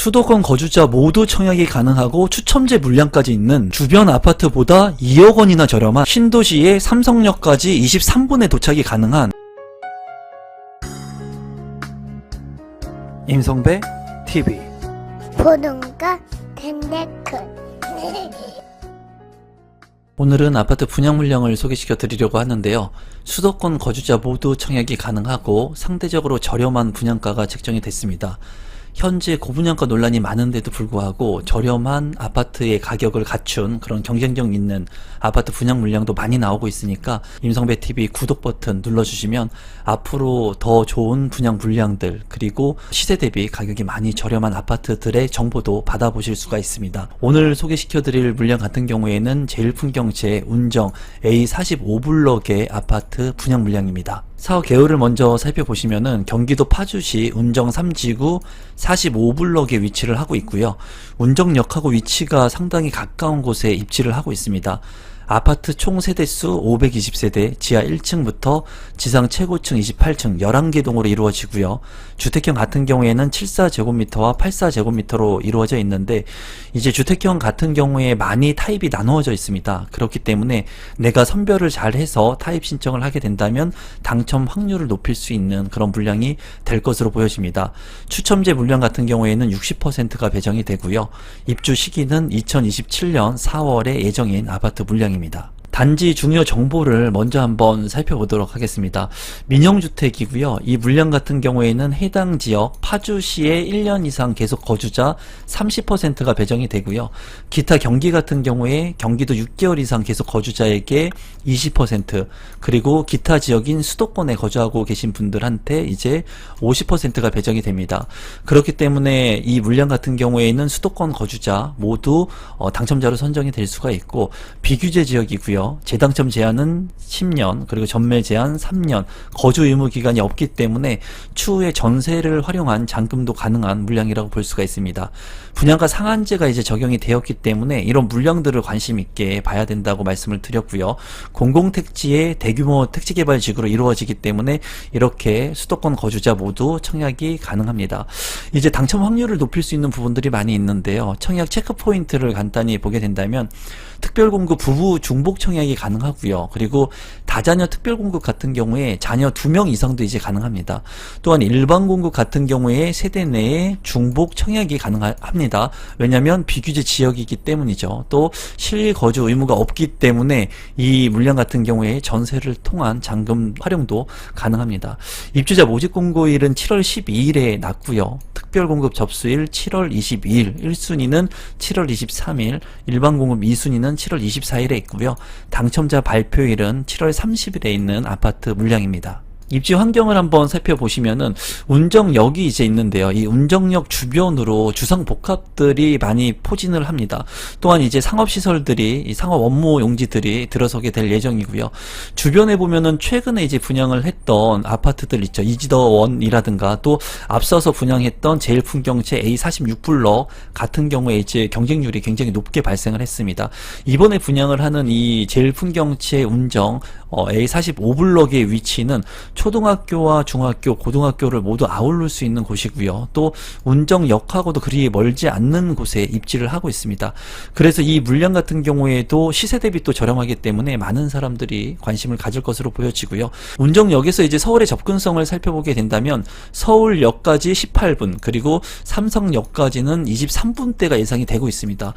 수도권 거주자 모두 청약이 가능하고 추첨제 물량까지 있는 주변 아파트보다 2억 원이나 저렴한 신도시의 삼성역까지 23분에 도착이 가능한 임성배 TV. 보동과 댄데크. 오늘은 아파트 분양 물량을 소개시켜 드리려고 하는데요. 수도권 거주자 모두 청약이 가능하고 상대적으로 저렴한 분양가가 책정이 됐습니다. 현재 고분양가 논란이 많은데도 불구하고 저렴한 아파트의 가격을 갖춘 그런 경쟁력 있는 아파트 분양 물량도 많이 나오고 있으니까 임성배TV 구독 버튼 눌러주시면 앞으로 더 좋은 분양 물량들, 그리고 시세 대비 가격이 많이 저렴한 아파트들의 정보도 받아보실 수가 있습니다. 오늘 소개시켜드릴 물량 같은 경우에는 제일풍경채 운정 A45블럭의 아파트 분양 물량입니다. 사업 개요를 먼저 살펴보시면은 경기도 파주시 운정 3지구 45블럭에 위치를 하고 있고요. 운정역하고 위치가 상당히 가까운 곳에 입지를 하고 있습니다. 아파트 총 세대수 520세대, 지하 1층부터 지상 최고층 28층 11개 동으로 이루어지고요. 주택형 같은 경우에는 74제곱미터와 84제곱미터로 이루어져 있는데, 이제 주택형 같은 경우에 많이 타입이 나누어져 있습니다. 그렇기 때문에 내가 선별을 잘 해서 타입 신청을 하게 된다면 당첨 확률을 높일 수 있는 그런 물량이 될 것으로 보여집니다. 추첨제 물량 같은 경우에는 60%가 배정이 되고요. 입주 시기는 2027년 4월에 예정인 아파트 물량입니다. 단지 중요 정보를 먼저 한번 살펴보도록 하겠습니다. 민영주택이고요. 이 물량 같은 경우에는 해당 지역 파주시에 1년 이상 계속 거주자 30%가 배정이 되고요. 기타 경기 같은 경우에 경기도 6개월 이상 계속 거주자에게 20%, 그리고 기타 지역인 수도권에 거주하고 계신 분들한테 이제 50%가 배정이 됩니다. 그렇기 때문에 이 물량 같은 경우에는 수도권 거주자 모두 당첨자로 선정이 될 수가 있고, 비규제 지역이고요. 재당첨 제한은 10년, 그리고 전매 제한 3년, 거주 의무 기간이 없기 때문에 추후에 전세를 활용한 잔금도 가능한 물량이라고 볼 수가 있습니다. 분양가 상한제가 이제 적용이 되었기 때문에 이런 물량들을 관심 있게 봐야 된다고 말씀을 드렸고요. 공공택지의 대규모 택지개발지구로 이루어지기 때문에 이렇게 수도권 거주자 모두 청약이 가능합니다. 이제 당첨 확률을 높일 수 있는 부분들이 많이 있는데요. 청약 체크 포인트를 간단히 보게 된다면 특별공급 부부 중복 청약이 가능하고요. 그리고 다자녀 특별공급 같은 경우에 자녀 2명 이상도 이제 가능합니다. 또한 일반공급 같은 경우에 세대 내에 중복 청약이 가능합니다. 왜냐하면 비규제 지역이기 때문이죠. 또 실거주 의무가 없기 때문에 이 물량 같은 경우에 전세를 통한 잔금 활용도 가능합니다. 입주자 모집 공고일은 7월 12일에 났고요. 특별공급 접수일 7월 22일, 1순위는 7월 23일, 일반공급 2순위는 7월 24일에 있고요. 당첨자 발표일은 7월 30일에 있는 아파트 물량입니다. 입지 환경을 한번 살펴보시면은 운정역이 이제 있는데요. 이 운정역 주변으로 주상복합들이 많이 포진을 합니다. 또한 이제 상업시설들이, 이 상업 업무 용지들이 들어서게 될 예정이고요. 주변에 보면은 최근에 이제 분양을 했던 아파트들 있죠. 이지더원이라든가 또 앞서서 분양했던 제일풍경채 A46블럭 같은 경우에 이제 경쟁률이 굉장히 높게 발생을 했습니다. 이번에 분양을 하는 이 제일풍경채 운정 A45블럭의 위치는 초등학교와 중학교, 고등학교를 모두 아울를 수 있는 곳이고요. 또 운정역하고도 그리 멀지 않는 곳에 입지를 하고 있습니다. 그래서 이 물량 같은 경우에도 시세 대비 또 저렴하기 때문에 많은 사람들이 관심을 가질 것으로 보여지고요. 운정역에서 이제 서울의 접근성을 살펴보게 된다면 서울역까지 18분, 그리고 삼성역까지는 23분대가 예상이 되고 있습니다.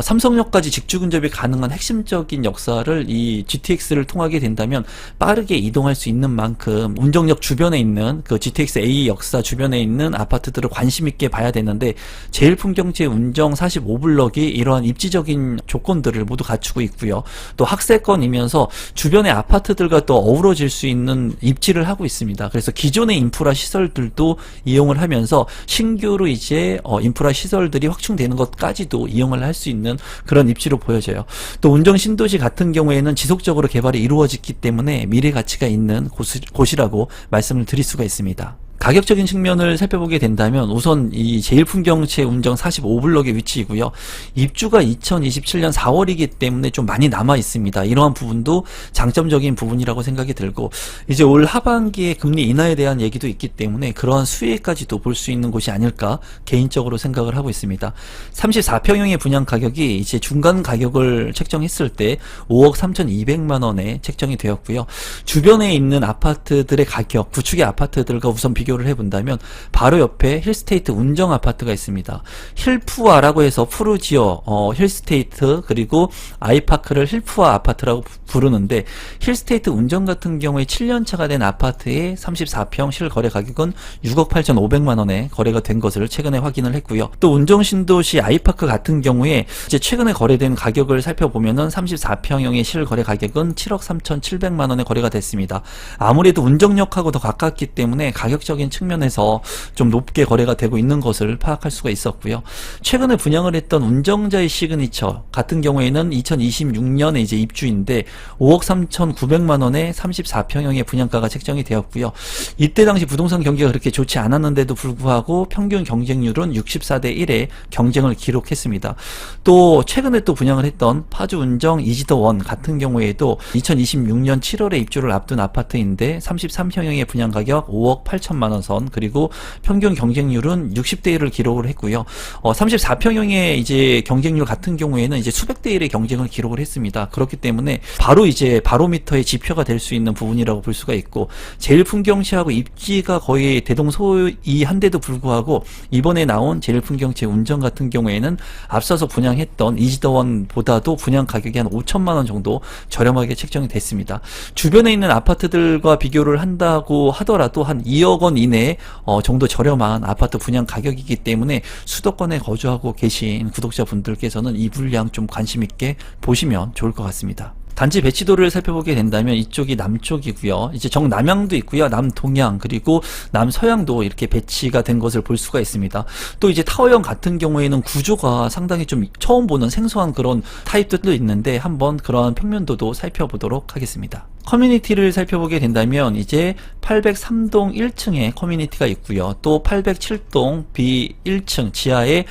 삼성역까지 직주 근접이 가능한 핵심적인 역사를 이 GTX를 통하게 된다면 빠르게 이동할 수 있는 만큼 운정역 주변에 있는 그 GTX A 역사 주변에 있는 아파트들을 관심 있게 봐야 되는데, 제일풍경채 운정 45블럭이 이러한 입지적인 조건들을 모두 갖추고 있고요. 또 학세권이면서 주변의 아파트들과 또 어우러질 수 있는 입지를 하고 있습니다. 그래서 기존의 인프라 시설들도 이용을 하면서 신규로 이제 인프라 시설들이 확충되는 것까지도 이용을 할 수 있는 그런 입지로 보여져요. 또 운정 신도시 같은 경우에는 지속적으로 개발이 이루어지기 때문에 미래 가치가 있는 곳이라고 말씀을 드릴 수가 있습니다. 가격적인 측면을 살펴보게 된다면 우선 이 제1풍경채 운정 45블럭의 위치이고요. 입주가 2027년 4월이기 때문에 좀 많이 남아 있습니다. 이러한 부분도 장점적인 부분이라고 생각이 들고, 이제 올 하반기에 금리 인하에 대한 얘기도 있기 때문에 그러한 수혜까지도 볼 수 있는 곳이 아닐까 개인적으로 생각을 하고 있습니다. 34평형의 분양 가격이 이제 중간 가격을 책정했을 때 5억 3,200만 원에 책정이 되었고요. 주변에 있는 아파트들의 가격, 구축의 아파트들과 우선 비교를 해본다면 바로 옆에 힐스테이트 운정 아파트가 있습니다. 힐푸아라고 해서 푸르지오, 힐스테이트, 그리고 아이파크를 힐푸아 아파트라고 부르는데, 힐스테이트 운정 같은 경우에 7년차가 된 아파트의 34평 실거래 가격은 6억 8,500만 원에 거래가 된 것을 최근에 확인을 했고요. 또 운정 신도시 아이파크 같은 경우에 이제 최근에 거래된 가격을 살펴보면은 34평형의 실거래 가격은 7억 3,700만 원에 거래가 됐습니다. 아무래도 운정역하고 더 가깝기 때문에 가격적인 측면에서 좀 높게 거래가 되고 있는 것을 파악할 수가 있었고요. 최근에 분양을 했던 운정자의 시그니처 같은 경우에는 2026년에 이제 입주인데 5억 3,900만 원에 34평형의 분양가가 책정이 되었고요. 이때 당시 부동산 경기가 그렇게 좋지 않았는데도 불구하고 평균 경쟁률은 64대 1의 경쟁을 기록했습니다. 또 최근에 또 분양을 했던 파주 운정 이지더원 같은 경우에도 2026년 7월에 입주를 앞둔 아파트인데 33평형의 분양 가격 5억 8천만 원 선, 그리고 평균 경쟁률은 60대 1을 기록을 했고요. 34평형의 이제 경쟁률 같은 경우에는 이제 수백 대 1의 경쟁을 기록을 했습니다. 그렇기 때문에 바로 이제 바로미터의 지표가 될 수 있는 부분이라고 볼 수가 있고, 제1풍경채하고 입지가 거의 대동소이한데도 불구하고 이번에 나온 제1풍경채 운정 같은 경우에는 앞서서 분양했던 이지더원보다도 분양 가격이 한 5천만 원 정도 저렴하게 책정이 됐습니다. 주변에 있는 아파트들과 비교를 한다고 하더라도 한 2억 원 이내 정도 저렴한 아파트 분양 가격이기 때문에 수도권에 거주하고 계신 구독자분들께서는 이 물량 좀 관심 있게 보시면 좋을 것 같습니다. 단지 배치도를 살펴보게 된다면 이쪽이 남쪽이고요. 이제 정남향도 있고요. 남동향, 그리고 남서향도 이렇게 배치가 된 것을 볼 수가 있습니다. 또 이제 타워형 같은 경우에는 구조가 상당히 좀 처음 보는 생소한 그런 타입들도 있는데 한번 그러한 평면도도 살펴보도록 하겠습니다. 커뮤니티를 살펴보게 된다면 이제 803동 1층에 커뮤니티가 있고요. 또 807동 B1층 지하에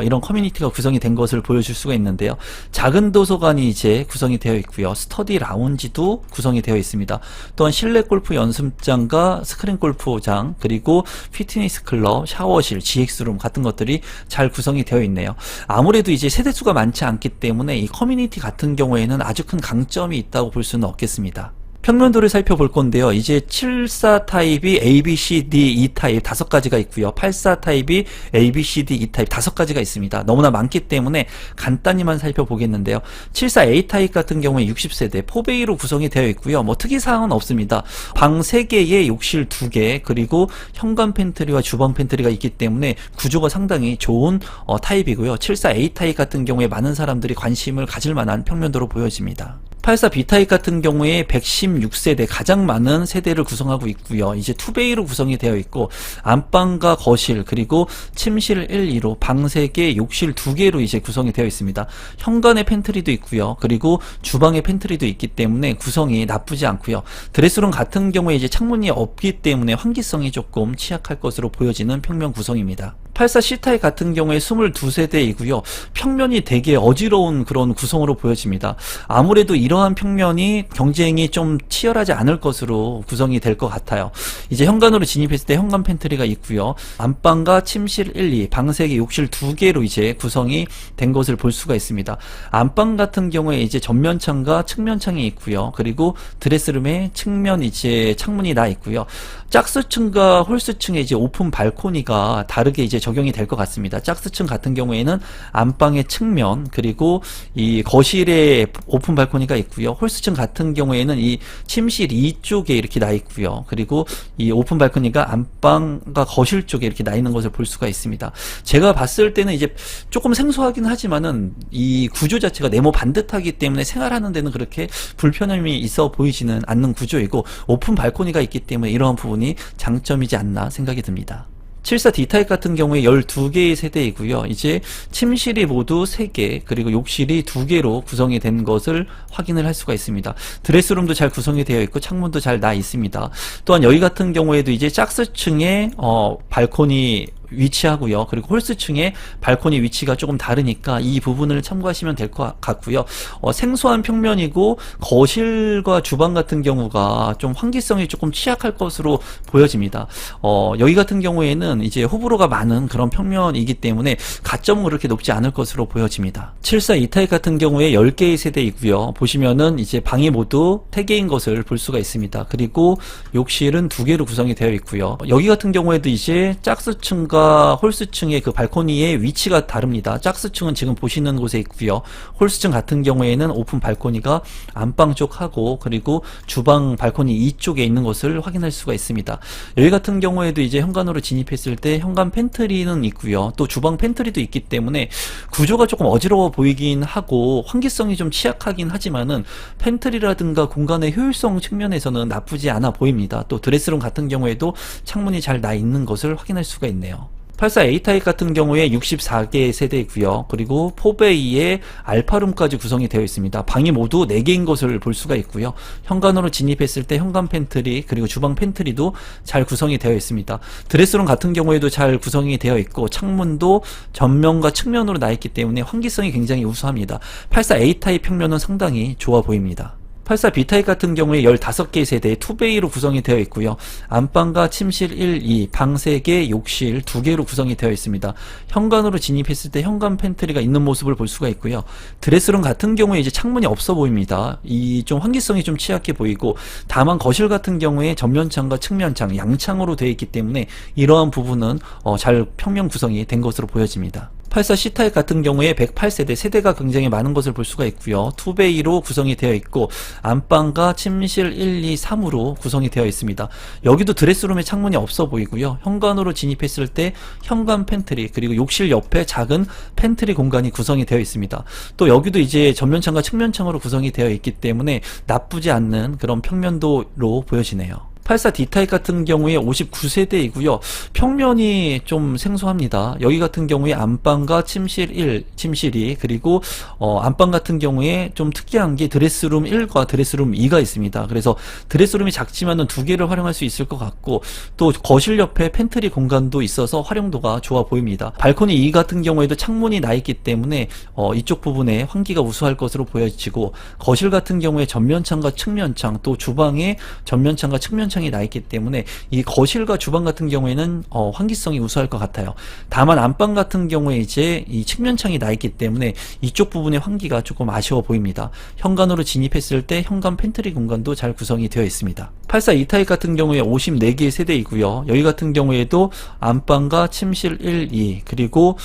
이런 커뮤니티가 구성이 된 것을 보여줄 수가 있는데요. 작은 도서관이 이제 구성이 되어 있고요. 스터디 라운지도 구성이 되어 있습니다. 또한 실내 골프 연습장과 스크린 골프장, 그리고 피트니스 클럽, 샤워실, GX룸 같은 것들이 잘 구성이 되어 있네요. 아무래도 이제 세대수가 많지 않기 때문에 이 커뮤니티 같은 경우에는 아주 큰 강점이 있다고 볼 수는 없겠습니다. 평면도를 살펴볼 건데요. 이제 74 타입이 A, B, C, D, E 타입 5가지가 있고요. 84 타입이 A, B, C, D, E 타입 5가지가 있습니다. 너무나 많기 때문에 간단히만 살펴보겠는데요. 74 A 타입 같은 경우에 60세대 4베이로 구성이 되어 있고요. 뭐 특이사항은 없습니다. 방 3개에 욕실 2개, 그리고 현관 팬트리와 주방 팬트리가 있기 때문에 구조가 상당히 좋은 타입이고요. 74 A 타입 같은 경우에 많은 사람들이 관심을 가질 만한 평면도로 보여집니다. 84 B타입 같은 경우에 116세대 가장 많은 세대를 구성하고 있고요. 이제 2베이로 구성이 되어 있고 안방과 거실, 그리고 침실 1, 2로 방 3개, 욕실 2개로 이제 구성이 되어 있습니다. 현관에 팬트리도 있고요. 그리고 주방에 팬트리도 있기 때문에 구성이 나쁘지 않고요. 드레스룸 같은 경우에 이제 창문이 없기 때문에 환기성이 조금 취약할 것으로 보여지는 평면 구성입니다. 84 C타입 같은 경우에 22세대이고요. 평면이 되게 어지러운 그런 구성으로 보여집니다. 아무래도 이러한 평면이 경쟁이 좀 치열하지 않을 것으로 구성이 될 것 같아요. 이제 현관으로 진입했을 때 현관 팬트리가 있고요. 안방과 침실 1, 2, 방 3개, 욕실 2개로 이제 구성이 된 것을 볼 수가 있습니다. 안방 같은 경우에 이제 전면창과 측면창이 있고요. 그리고 드레스룸에 측면 이제 창문이 나 있고요. 짝스층과 홀스층에 이제 오픈 발코니가 다르게 이제 적용이 될 것 같습니다. 짝스층 같은 경우에는 안방의 측면, 그리고 이 거실에 오픈 발코니가 있고요. 홀스층 같은 경우에는 이 침실 이쪽에 이렇게 나 있고요. 그리고 이 오픈 발코니가 안방과 거실 쪽에 이렇게 나 있는 것을 볼 수가 있습니다. 제가 봤을 때는 이제 조금 생소하긴 하지만은 이 구조 자체가 네모 반듯하기 때문에 생활하는 데는 그렇게 불편함이 있어 보이지는 않는 구조이고, 오픈 발코니가 있기 때문에 이러한 부분이 장점이지 않나 생각이 듭니다. 74D 타입 같은 경우에 12개의 세대이고요. 이제 침실이 모두 3개, 그리고 욕실이 2개로 구성이 된 것을 확인을 할 수가 있습니다. 드레스룸도 잘 구성이 되어 있고 창문도 잘 나 있습니다. 또한 여기 같은 경우에도 이제 짝스층에 발코니 위치하고요. 그리고 홀스층의 발코니 위치가 조금 다르니까 이 부분을 참고하시면 될 것 같고요. 생소한 평면이고 거실과 주방 같은 경우가 좀 환기성이 조금 취약할 것으로 보여집니다. 여기 같은 경우에는 이제 호불호가 많은 그런 평면이기 때문에 가점은 그렇게 높지 않을 것으로 보여집니다. 74 2타입 같은 경우에 10개의 세대이고요. 보시면은 이제 방이 모두 3개인 것을 볼 수가 있습니다. 그리고 욕실은 2개로 구성이 되어 있고요. 여기 같은 경우에도 이제 짝스층과 홀스층의 그 발코니의 위치가 다릅니다. 짝스층은 지금 보시는 곳에 있고요. 홀스층 같은 경우에는 오픈 발코니가 안방 쪽하고 그리고 주방 발코니 이쪽에 있는 것을 확인할 수가 있습니다. 여기 같은 경우에도 이제 현관으로 진입했을 때 현관 팬트리는 있고요. 또 주방 팬트리도 있기 때문에 구조가 조금 어지러워 보이긴 하고 환기성이 좀 취약하긴 하지만은 팬트리라든가 공간의 효율성 측면에서는 나쁘지 않아 보입니다. 또 드레스룸 같은 경우에도 창문이 잘 나 있는 것을 확인할 수가 있네요. 84A 타입 같은 경우에 64개의 세대이고요. 그리고 4베이의 알파룸까지 구성이 되어 있습니다. 방이 모두 4개인 것을 볼 수가 있고요. 현관으로 진입했을 때 현관 팬트리 그리고 주방 팬트리도 잘 구성이 되어 있습니다. 드레스룸 같은 경우에도 잘 구성이 되어 있고 창문도 전면과 측면으로 나 있기 때문에 환기성이 굉장히 우수합니다. 84A 타입 평면은 상당히 좋아 보입니다. 84B 타입 같은 경우에 15개의 세대 2베이로 구성이 되어 있고요. 안방과 침실 1, 2, 방 3개, 욕실 2개로 구성이 되어 있습니다. 현관으로 진입했을 때 현관 팬트리가 있는 모습을 볼 수가 있고요. 드레스룸 같은 경우에 이제 창문이 없어 보입니다. 이 좀 환기성이 좀 취약해 보이고, 다만 거실 같은 경우에 전면창과 측면창, 양창으로 되어 있기 때문에 이러한 부분은 잘 평면 구성이 된 것으로 보여집니다. 84C 타입 같은 경우에 108세대, 세대가 굉장히 많은 것을 볼 수가 있고요. 2베이로 구성이 되어 있고 안방과 침실 1, 2, 3으로 구성이 되어 있습니다. 여기도 드레스룸에 창문이 없어 보이고요. 현관으로 진입했을 때 현관 팬트리 그리고 욕실 옆에 작은 팬트리 공간이 구성이 되어 있습니다. 또 여기도 이제 전면창과 측면창으로 구성이 되어 있기 때문에 나쁘지 않는 그런 평면도로 보여지네요. 84D 타입 같은 경우에 59세대이고요. 평면이 좀 생소합니다. 여기 같은 경우에 안방과 침실 1, 침실 2, 그리고 안방 같은 경우에 좀 특이한 게 드레스룸 1과 드레스룸 2가 있습니다. 그래서 드레스룸이 작지만은 2개를 활용할 수 있을 것 같고, 또 거실 옆에 팬트리 공간도 있어서 활용도가 좋아 보입니다. 발코니 2 같은 경우에도 창문이 나 있기 때문에 이쪽 부분에 환기가 우수할 것으로 보여지고, 거실 같은 경우에 전면창과 측면창, 또 주방에 전면창과 측면창 창이 나 있기 때문에 이 거실과 주방 같은 경우에는 환기성이 우수할 것 같아요. 다만 안방 같은 경우에 이제 이 측면창이 나 있기 때문에 이쪽 부분의 환기가 조금 아쉬워 보입니다. 현관으로 진입했을 때 현관 팬트리 공간도 잘 구성이 되어 있습니다. 84 2타입 같은 경우에 54개의 세대이고요. 여기 같은 경우에도 안방과 침실 1, 2 그리고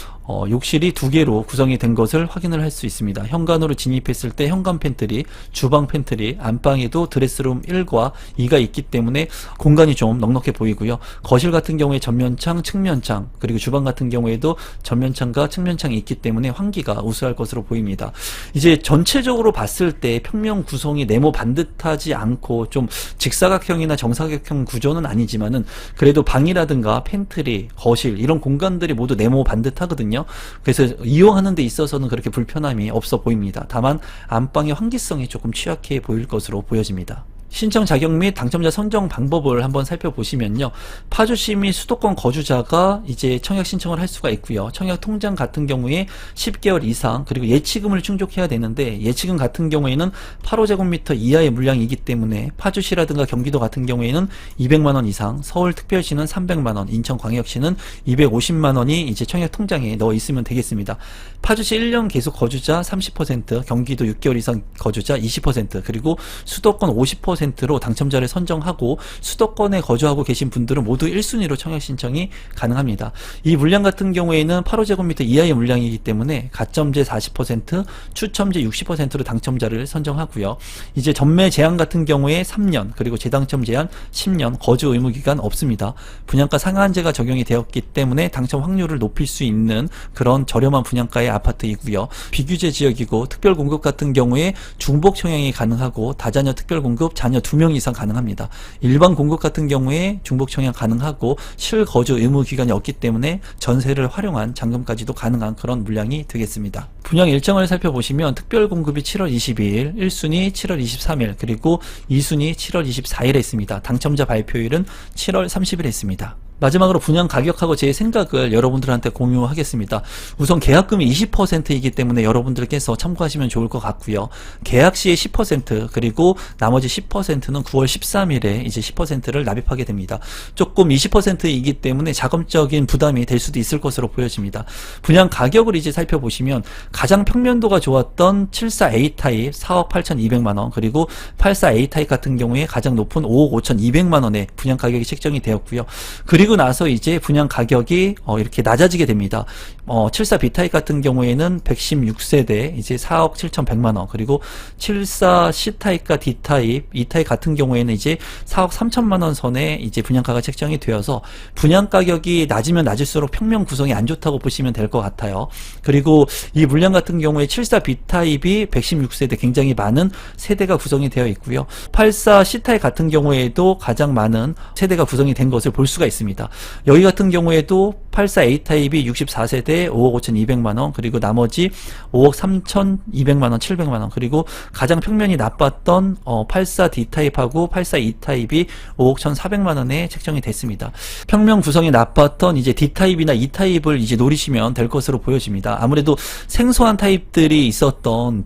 욕실이 2개로 구성이 된 것을 확인을 할 수 있습니다. 현관으로 진입했을 때 현관 팬트리, 주방 팬트리, 안방에도 드레스룸 1과 2가 있기 때문에 공간이 좀 넉넉해 보이고요. 거실 같은 경우에 전면창, 측면창, 그리고 주방 같은 경우에도 전면창과 측면창이 있기 때문에 환기가 우수할 것으로 보입니다. 이제 전체적으로 봤을 때 평면 구성이 네모 반듯하지 않고 좀 직사각형이나 정사각형 구조는 아니지만은 그래도 방이라든가 팬트리, 거실 이런 공간들이 모두 네모 반듯하거든요. 그래서 이용하는 데 있어서는 그렇게 불편함이 없어 보입니다. 다만 안방의 환기성이 조금 취약해 보일 것으로 보여집니다. 신청 자격 및 당첨자 선정 방법을 한번 살펴보시면요. 파주시 및 수도권 거주자가 이제 청약 신청을 할 수가 있고요. 청약 통장 같은 경우에 10개월 이상 그리고 예치금을 충족해야 되는데, 예치금 같은 경우에는 8호제곱미터 이하의 물량이기 때문에 파주시라든가 경기도 같은 경우에는 200만원 이상, 서울특별시는 300만원, 인천광역시는 250만원이 이제 청약 통장에 넣어 있으면 되겠습니다. 파주시 1년 계속 거주자 30%, 경기도 6개월 이상 거주자 20%, 그리고 수도권 50%로 당첨자를 선정하고 수도권에 거주하고 계신 분들은 모두 1순위로 청약 신청이 가능합니다. 이 물량 같은 경우에는 8호제곱미터 이하의 물량이기 때문에 가점제 40%, 추첨제 60%로 당첨자를 선정하고요. 이제 전매 제한 같은 경우에 3년, 그리고 재당첨 제한 10년, 거주 의무 기간 없습니다. 분양가 상한제가 적용이 되었기 때문에 당첨 확률을 높일 수 있는 그런 저렴한 분양가의 아파트이고요. 비규제 지역이고 특별 공급 같은 경우에 중복 청약이 가능하고 다자녀 특별 공급, 자녀 2명 이상 가능합니다. 일반 공급 같은 경우에 중복 청약 가능하고 실거주 의무 기간이 없기 때문에 전세를 활용한 잔금까지도 가능한 그런 물량이 되겠습니다. 분양 일정을 살펴보시면 특별 공급이 7월 22일, 1순위 7월 23일, 그리고 2순위 7월 24일에 있습니다. 당첨자 발표일은 7월 30일에 있습니다. 마지막으로 분양 가격하고 제 생각을 여러분들한테 공유하겠습니다. 우선 계약금이 20%이기 때문에 여러분들께서 참고하시면 좋을 것 같고요. 계약 시에 10% 그리고 나머지 10%는 9월 13일에 이제 10%를 납입하게 됩니다. 조금 20%이기 때문에 자금적인 부담이 될 수도 있을 것으로 보여집니다. 분양 가격을 이제 살펴보시면 가장 평면도가 좋았던 74A 타입 4억 8,200만원, 그리고 84A 타입 같은 경우에 가장 높은 5억 5,200만원의 분양 가격이 책정이 되었고요. 그리고 나서 이제 분양 가격이 이렇게 낮아지게 됩니다. 74B 타입 같은 경우에는 116세대 이제 4억 7,100만원, 그리고 74C 타입과 D 타입, E 타입 같은 경우에는 이제 4억 3천만원 선에 이제 분양가가 책정이 되어서 분양 가격이 낮으면 낮을수록 평면 구성이 안 좋다고 보시면 될 것 같아요. 그리고 이 물량 같은 경우에 74B 타입이 116세대 굉장히 많은 세대가 구성이 되어 있고요. 84C 타입 같은 경우에도 가장 많은 세대가 구성이 된 것을 볼 수가 있습니다. 여기 같은 경우에도 84A 타입이 64세대 5억 5,200만원, 그리고 나머지 5억 3,200만원, 700만원, 그리고 가장 평면이 나빴던 84D 타입하고 84E 타입이 5억 1,400만원에 책정이 됐습니다. 평면 구성이 나빴던 이제 D 타입이나 E 타입을 이제 노리시면 될 것으로 보여집니다. 아무래도 생소한 타입들이 있었던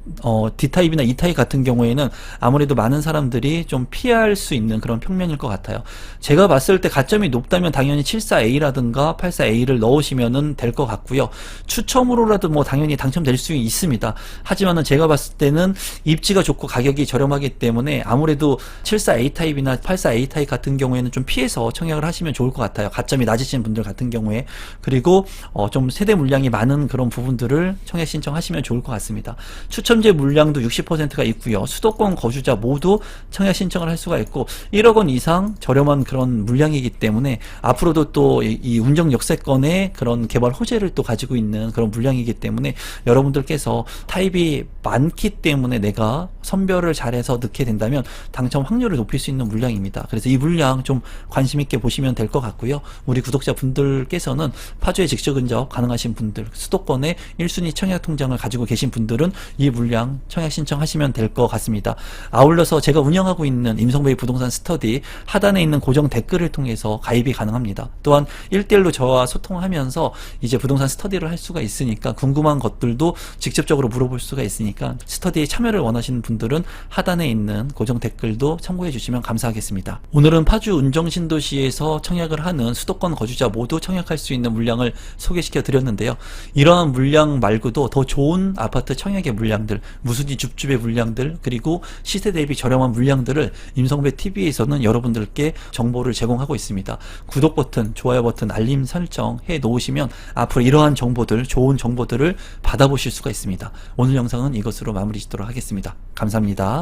D 타입이나 E 타입 같은 경우에는 아무래도 많은 사람들이 좀 피할 수 있는 그런 평면일 것 같아요. 제가 봤을 때 가점이 높다면 당연히 74A라든가 84A를 넣으시면 될 것 같고요. 추첨으로라도 뭐 당연히 당첨될 수 있습니다. 하지만은 제가 봤을 때는 입지가 좋고 가격이 저렴하기 때문에 아무래도 74A 타입이나 84A 타입 같은 경우에는 좀 피해서 청약을 하시면 좋을 것 같아요. 가점이 낮으신 분들 같은 경우에. 그리고 좀 세대 물량이 많은 그런 부분들을 청약 신청하시면 좋을 것 같습니다. 추첨제 물량도 60%가 있고요. 수도권 거주자 모두 청약 신청을 할 수가 있고 1억 원 이상 저렴한 그런 물량이기 때문에 앞으로도 또 이 운정 역세권의 그런 개발 호재를 또 가지고 있는 그런 물량이기 때문에 여러분들께서 타입이 많기 때문에 내가 선별을 잘해서 넣게 된다면 당첨 확률을 높일 수 있는 물량입니다. 그래서 이 물량 좀 관심 있게 보시면 될 것 같고요. 우리 구독자 분들께서는 파주에 직접 근접 가능하신 분들, 수도권의 1순위 청약 통장을 가지고 계신 분들은 이 물량 청약 신청하시면 될 것 같습니다. 아울러서 제가 운영하고 있는 임성배의 부동산 스터디 하단에 있는 고정 댓글을 통해서 가입이 가능합니다. 또한 1대1로 저와 소통하면서 이제 부동산 스터디를 할 수가 있으니까 궁금한 것들도 직접적으로 물어볼 수가 있으니까 스터디에 참여를 원하시는 분들은 하단에 있는 고정 댓글도 참고해 주시면 감사하겠습니다. 오늘은 파주 운정신도시에서 청약을 하는 수도권 거주자 모두 청약할 수 있는 물량을 소개시켜 드렸는데요. 이러한 물량 말고도 더 좋은 아파트 청약의 물량들, 무순위 줍줍의 물량들, 그리고 시세 대비 저렴한 물량들을 임성배 TV에서는 여러분들께 정보를 제공하고 있습니다. 구독 버튼, 좋아요 버튼, 알림 설정 해 놓으시면 앞으로 이러한 정보들, 좋은 정보들을 받아보실 수가 있습니다. 오늘 영상은 이것으로 마무리 짓도록 하겠습니다. 감사합니다.